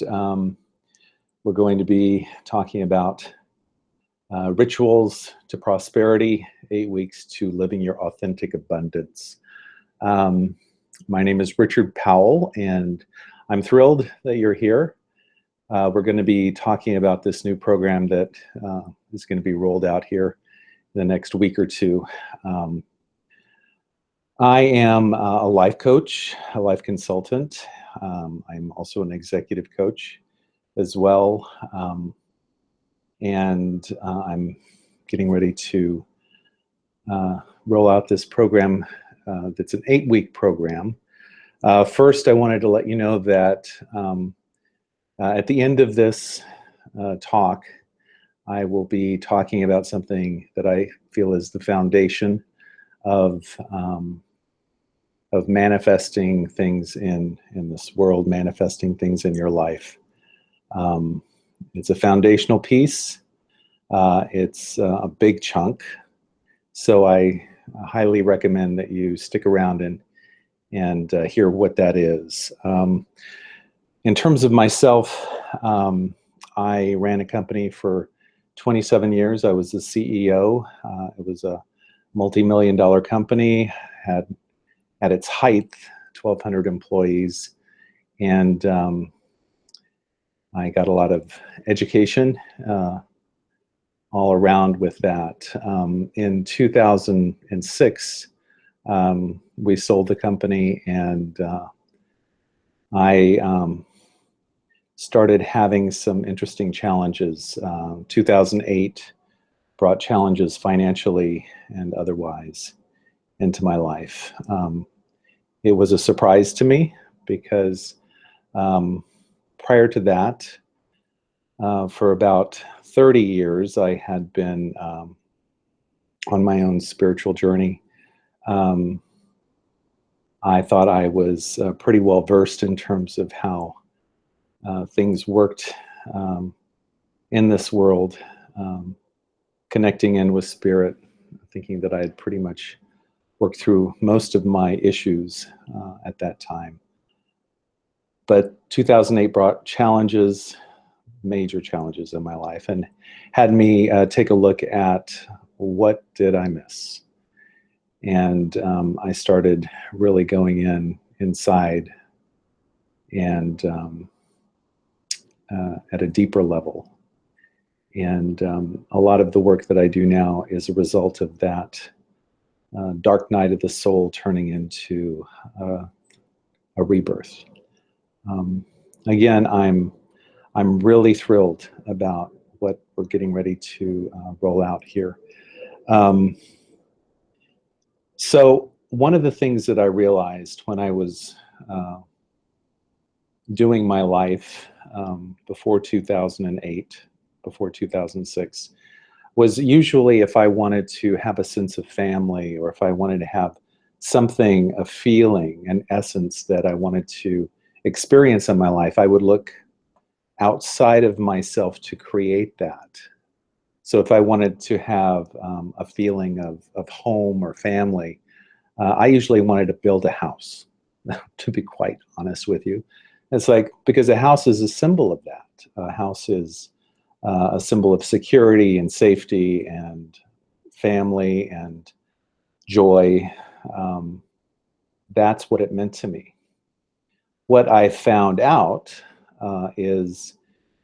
Next, we're going to be talking about rituals to prosperity, 8 weeks to living your authentic abundance. My name is Richard Powell, and I'm thrilled that you're here. We're going to be talking about this new program that is going to be rolled out here in the next week or two. I am a life coach, a life consultant. I'm also an executive coach as well. And I'm getting ready to roll out this program that's an 8-week program. First, I wanted to let you know that at the end of this talk, I will be talking about something that I feel is the foundation of manifesting things in this world, manifesting things in your life. It's a foundational piece. It's a big chunk. So I highly recommend that you stick around and hear what that is. In terms of myself, I ran a company for 27 years. I was the CEO. It was a multi-million-dollar company, had at its height 1,200 employees, and I got a lot of education all around with that. In 2006, we sold the company, and I started having some interesting challenges. 2008 brought challenges financially and otherwise into my life. It was a surprise to me because prior to that, for about 30 years, I had been on my own spiritual journey. I thought I was pretty well versed in terms of how things worked in this world, connecting in with spirit, thinking that I had pretty much worked through most of my issues at that time. But 2008 brought challenges, major challenges in my life, and had me take a look at what did I miss. And I started really going inside and at a deeper level. And a lot of the work that I do now is a result of that dark night of the soul turning into a rebirth. Again, I'm really thrilled about what we're getting ready to roll out here. So one of the things that I realized when I was doing my life before 2008, before 2006, was usually if I wanted to have a sense of family, or if I wanted to have something, a feeling, an essence that I wanted to experience in my life, I would look outside of myself to create that. So if I wanted to have a feeling of home or family, I usually wanted to build a house, to be quite honest with you. It's like, because a house is a symbol of that. A house is a symbol of security and safety and family and joy. That's what it meant to me. What I found out is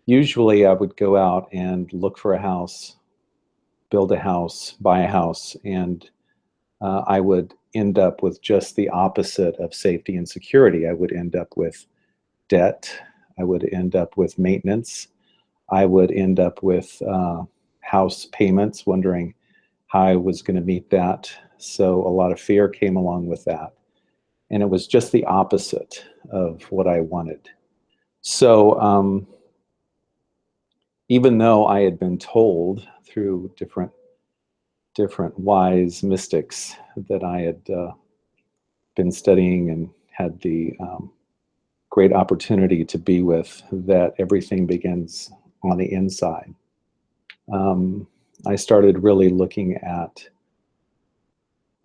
usually I would go out and look for a house, build a house, buy a house, and I would end up with just the opposite of safety and security. I would end up with debt. I would end up with maintenance. I would end up with house payments, wondering how I was going to meet that. So a lot of fear came along with that. And it was just the opposite of what I wanted. So even though I had been told through different wise mystics that I had been studying and had the great opportunity to be with, that everything begins on the inside, I started really looking at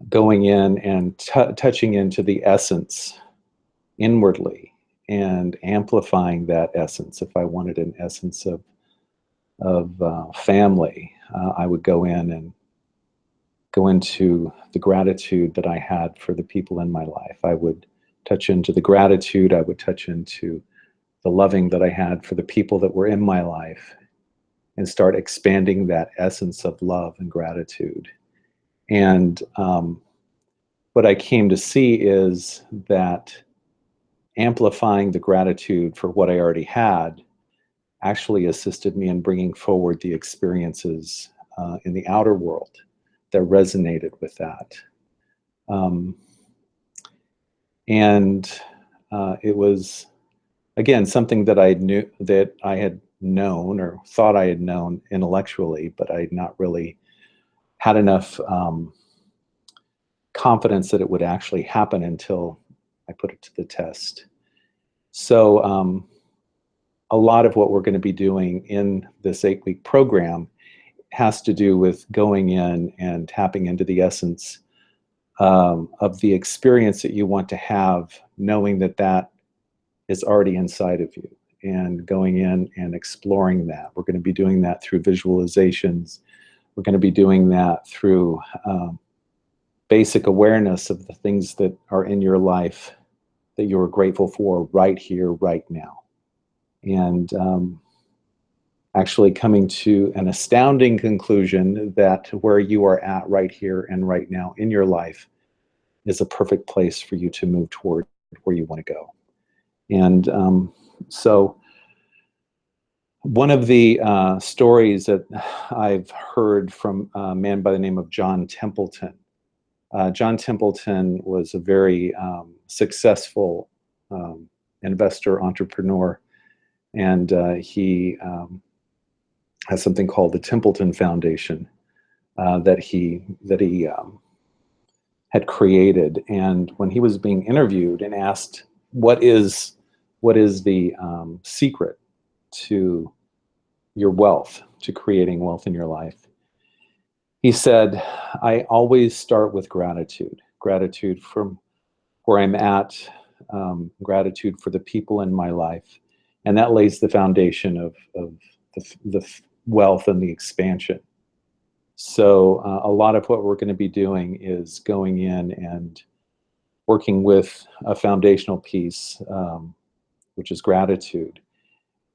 going in and touching into the essence inwardly and amplifying that essence. If I wanted an essence of family, I would go in and go into the gratitude that I had for the people in my life. I would touch into the gratitude. I would touch into the loving that I had for the people that were in my life, and start expanding that essence of love and gratitude. And what I came to see is that amplifying the gratitude for what I already had actually assisted me in bringing forward the experiences in the outer world that resonated with that. It was, again, something that I knew, that I had known or thought I had known intellectually, but I had not really had enough confidence that it would actually happen until I put it to the test. So a lot of what we're going to be doing in this 8-week program has to do with going in and tapping into the essence of the experience that you want to have, knowing that that is already inside of you, and going in and exploring that. We're going to be doing that through visualizations. We're going to be doing that through basic awareness of the things that are in your life that you are grateful for right here, right now. And actually coming to an astounding conclusion that where you are at right here and right now in your life is a perfect place for you to move toward where you want to go. And so one of the stories that I've heard from a man by the name of John Templeton. John Templeton was a very successful investor, entrepreneur, and he has something called the Templeton Foundation that he had created. And when he was being interviewed and asked, what is the secret to your wealth, to creating wealth in your life, he said, I always start with gratitude. Gratitude from where I'm at, gratitude for the people in my life. And that lays the foundation of the wealth and the expansion. So a lot of what we're going to be doing is going in and working with a foundational piece, which is gratitude.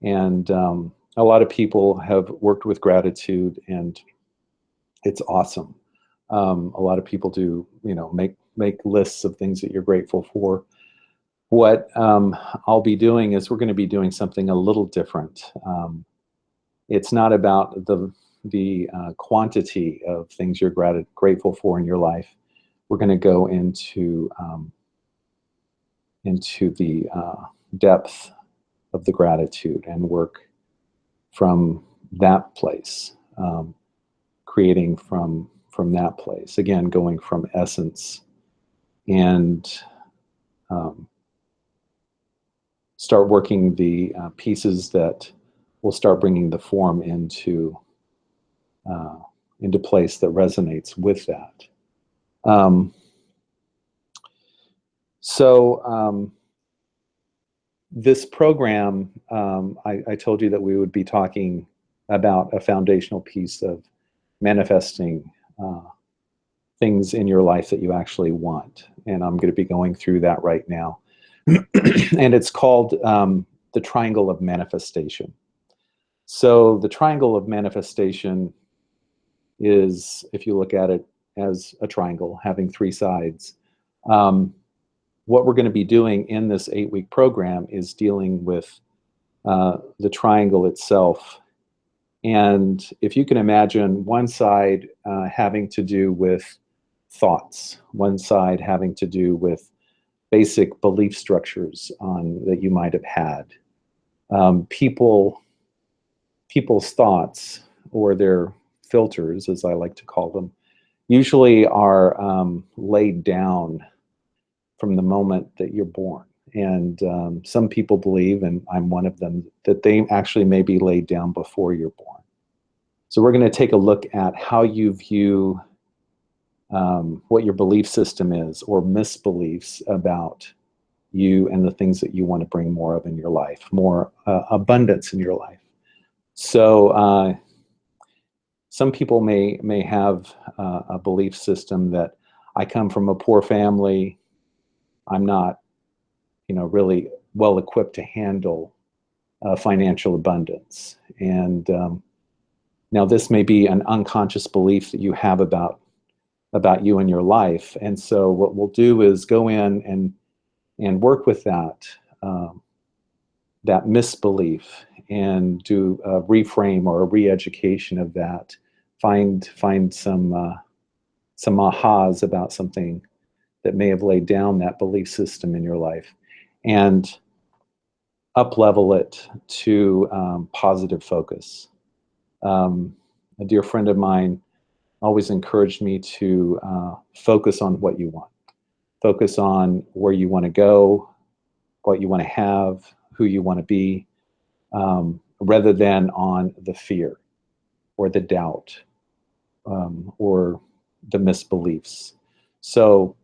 And a lot of people have worked with gratitude, and it's awesome. A lot of people do, make lists of things that you're grateful for. What I'll be doing is we're going to be doing something a little different. It's not about the quantity of things you're grateful for in your life. We're going to go into the depth of the gratitude and work from that place, creating from that place. Again, going from essence, and start working the pieces that will start bringing the form into place that resonates with that. This program, I told you that we would be talking about a foundational piece of manifesting things in your life that you actually want. And I'm going to be going through that right now. And it's called the triangle of manifestation. So the triangle of manifestation is, if you look at it as a triangle having 3 sides, what we're going to be doing in this 8-week program is dealing with the triangle itself. And if you can imagine one side having to do with thoughts, one side having to do with basic belief structures that you might have had. People's thoughts, or their filters, as I like to call them, usually are laid down from the moment that you're born. And some people believe, and I'm one of them, that they actually may be laid down before you're born. So we're going to take a look at how you view what your belief system is, or misbeliefs about you and the things that you want to bring more of in your life, more abundance in your life. So some people may have a belief system that I come from a poor family, I'm not, really well equipped to handle financial abundance. And now this may be an unconscious belief that you have about you and your life. And so what we'll do is go in and work with that that misbelief and do a reframe or a re-education of that. Find some ahas about something that may have laid down that belief system in your life, and up-level it to positive focus. A dear friend of mine always encouraged me to focus on what you want. Focus on where you want to go, what you want to have, who you want to be, rather than on the fear or the doubt or the misbeliefs. So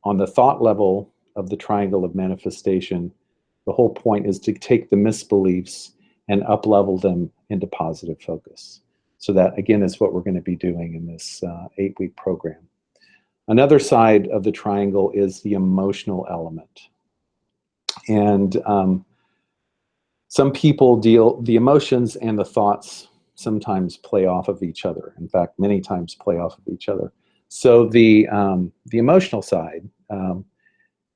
on the thought level of the triangle of manifestation, the whole point is to take the misbeliefs and up-level them into positive focus. So that, again, is what we're going to be doing in this 8-week program. Another side of the triangle is the emotional element. And some people the emotions and the thoughts sometimes play off of each other. In fact, many times play off of each other. So the emotional side,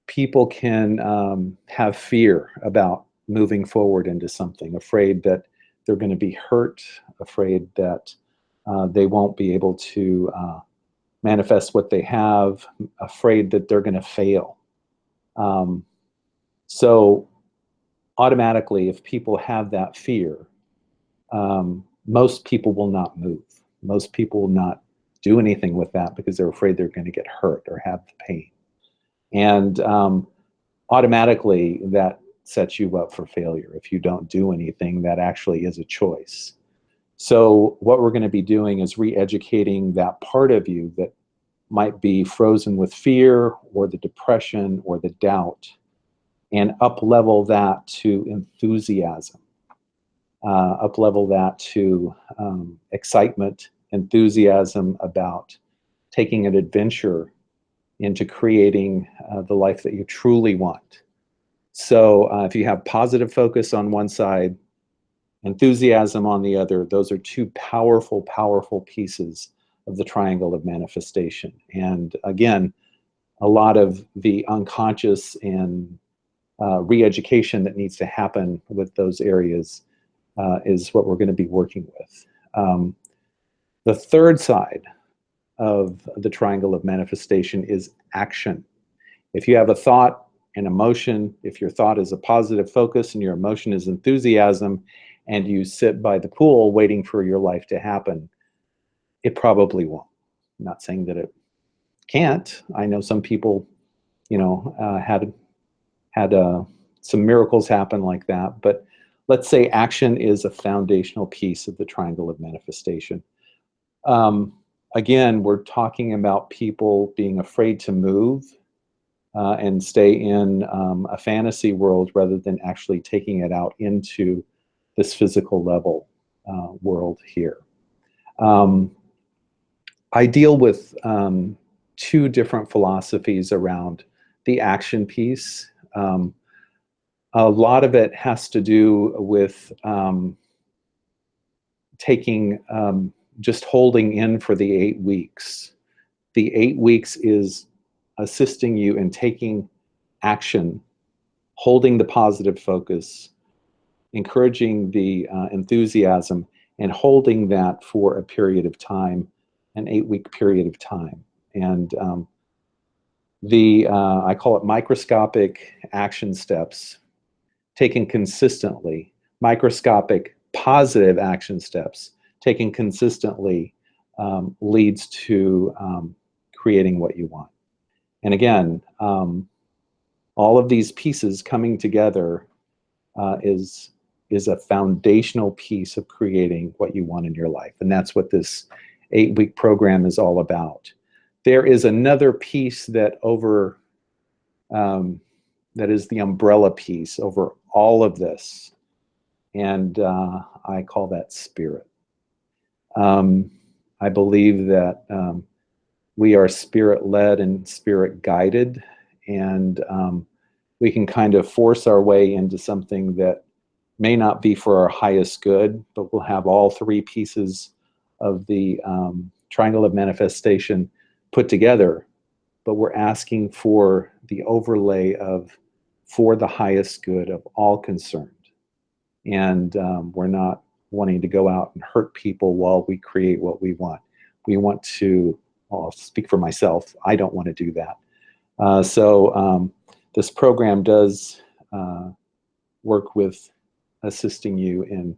people can have fear about moving forward into something, afraid that they're going to be hurt, afraid that they won't be able to manifest what they have, afraid that they're going to fail. So automatically, if people have that fear, most people will not move. Most people will not do anything with that because they're afraid they're going to get hurt or have the pain. And automatically, that sets you up for failure. If you don't do anything, that actually is a choice. So what we're going to be doing is re-educating that part of you that might be frozen with fear or the depression or the doubt, and up-level that to enthusiasm, up-level that to excitement, enthusiasm about taking an adventure into creating the life that you truly want. So if you have positive focus on one side, enthusiasm on the other, those are two powerful, powerful pieces of the triangle of manifestation. And again, a lot of the unconscious and re-education that needs to happen with those areas is what we're going to be working with. The third side of the triangle of manifestation is action. If you have a thought and emotion, if your thought is a positive focus and your emotion is enthusiasm, and you sit by the pool waiting for your life to happen, it probably won't. I'm not saying that it can't. I know some people, had some miracles happen like that, but let's say action is a foundational piece of the triangle of manifestation. Again, we're talking about people being afraid to move and stay in a fantasy world rather than actually taking it out into this physical level world here. I deal with two different philosophies around the action piece. A lot of it has to do with just holding in for the 8 weeks. The 8 weeks is assisting you in taking action, holding the positive focus, encouraging the enthusiasm, and holding that for a period of time, an 8-week period of time. And I call it microscopic action steps taken consistently, microscopic positive action steps taken consistently leads to creating what you want. And again, all of these pieces coming together is a foundational piece of creating what you want in your life. And that's what this 8-week program is all about. There is another piece that that is the umbrella piece over all of this. And I call that spirit. I believe that we are spirit-led and spirit-guided, and we can kind of force our way into something that may not be for our highest good, but we'll have all three pieces of the triangle of manifestation put together, but we're asking for the overlay of for the highest good of all concerned. And we're not wanting to go out and hurt people while we create what we want. We want to, well, I'll speak for myself, I don't want to do that. So this program does work with assisting you in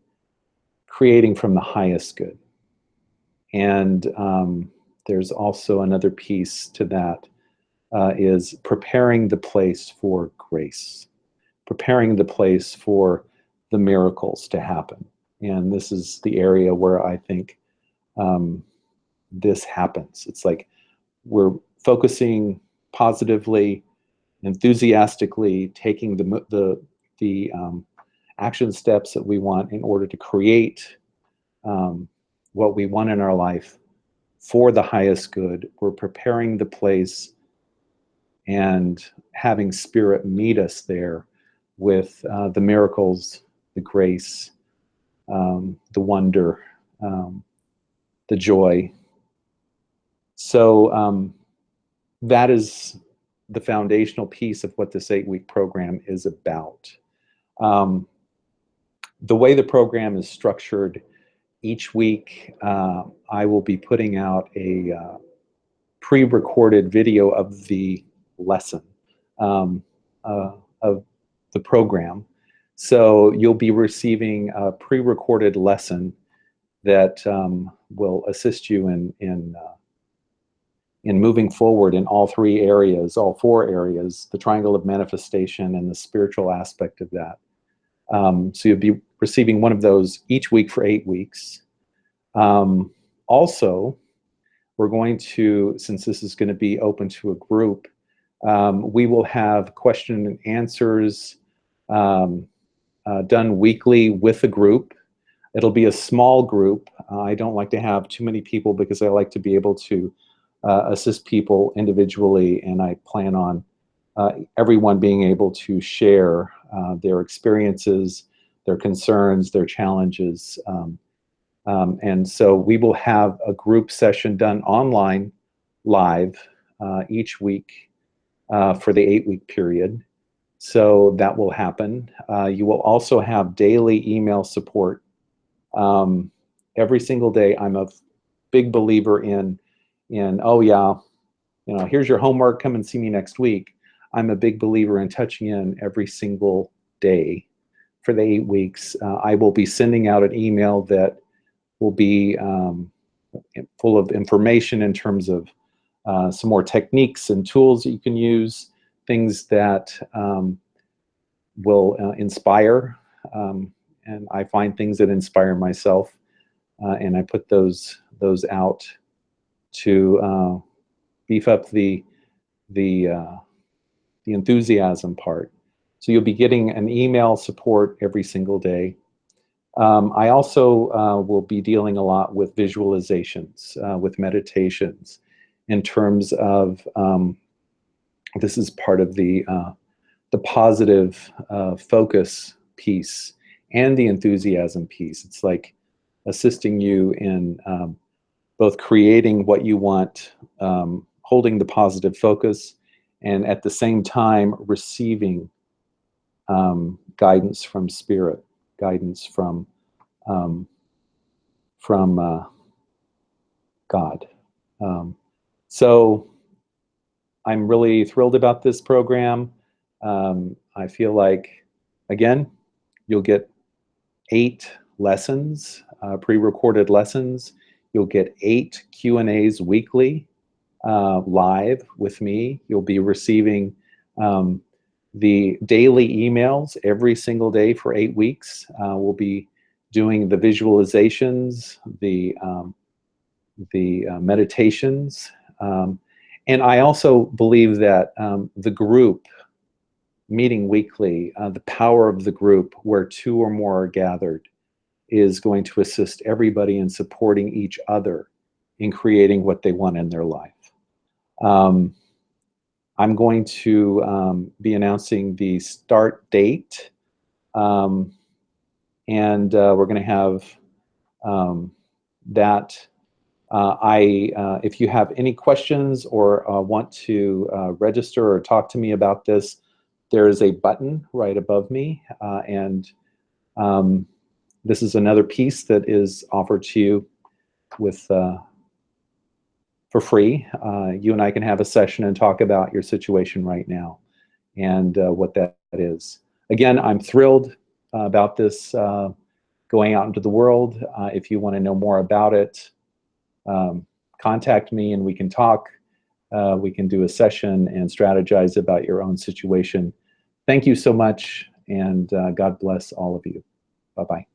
creating from the highest good. And there's also another piece to that, is preparing the place for grace, preparing the place for the miracles to happen. And this is the area where I think this happens. It's like we're focusing positively, enthusiastically, taking the action steps that we want in order to create what we want in our life for the highest good. We're preparing the place and having Spirit meet us there with the miracles, the grace, the wonder, the joy. So that is the foundational piece of what this 8-week program is about. The way the program is structured, each week I will be putting out a pre-recorded video of the lesson of the program. So you'll be receiving a pre-recorded lesson that will assist you in moving forward in all three areas, all four areas, the triangle of manifestation and the spiritual aspect of that. So you'll be receiving one of those each week for 8 weeks. Also, we're going to, since this is going to be open to a group, we will have question and answers done weekly with a group. It'll be a small group. I don't like to have too many people because I like to be able to assist people individually, and I plan on everyone being able to share their experiences, their concerns, their challenges. And so we will have a group session done online, live, each week for the 8-week period. So that will happen. You will also have daily email support. Every single day. I'm a big believer in oh yeah, you know, here's your homework, come and see me next week. I'm a big believer in touching in every single day for the 8 weeks. I will be sending out an email that will be full of information in terms of some more techniques and tools that you can use, things that will inspire. And I find things that inspire myself, and I put those out to beef up the enthusiasm part. So you'll be getting an email support every single day. I also will be dealing a lot with visualizations, with meditations, in terms of this is part of the positive focus piece and the enthusiasm piece. It's like assisting you in both creating what you want, holding the positive focus, and at the same time receiving guidance from Spirit, guidance from God. So I'm really thrilled about this program. I feel like, again, you'll get 8 lessons, pre-recorded lessons. You'll get 8 Q&As weekly, live with me. You'll be receiving the daily emails every single day for 8 weeks. We'll be doing the visualizations, the meditations. And I also believe that the group meeting weekly, the power of the group where two or more are gathered is going to assist everybody in supporting each other in creating what they want in their life. I'm going to be announcing the start date, and we're going to have that. If you have any questions or want to register or talk to me about this, there is a button right above me, and this is another piece that is offered to you with for free. You and I can have a session and talk about your situation right now and what that is. Again, I'm thrilled about this going out into the world. If you want to know more about it, contact me and we can talk. We can do a session and strategize about your own situation. Thank you so much, and God bless all of you. Bye-bye.